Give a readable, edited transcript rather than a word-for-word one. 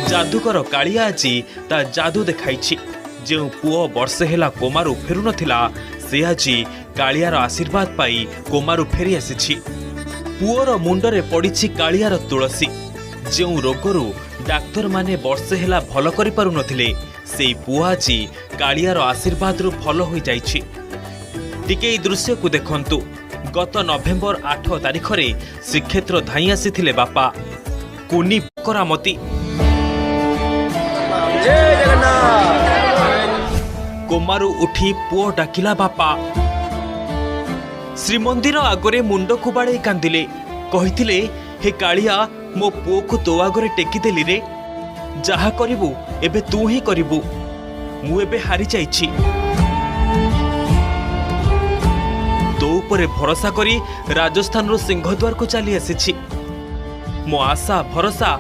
जादूकर कालिया आजी ता जादू देखाई। जो पुओ वर्षे हेला कोमारू फेरु नथिला से आजी कालियार आशीर्वाद पाई कोमारू फेरी आसी। पुओर मुंडरे पड़ी कालियार तुलसी। जो रोगरू डाक्तर माने वर्षे हेला भल करि पारु नथिले सेई पुओ आजी कालियार आशीर्वाद रु भल होई जाइछि। टिके दृश्य को देखंतु। गत नवेम्बर 8 तारिख रे श्रीक्षेत्र धाई आसीथिले बापा कुनी करामती। कोमारू उठी पुओ डाकिला बापा। श्रीमंदिर आगरे मुंड को बाड़े कांदिले। कहिथिले हे कालिया मो पुओ को तो आगरे टेकी देली रे। जहा करिबू एबे तू ही करिबू। मु एबे हारि जाइछि। तो ऊपर भरोसा करी राजस्थान रो सिंहद्वार को चली आसी। मो आशा भरोसा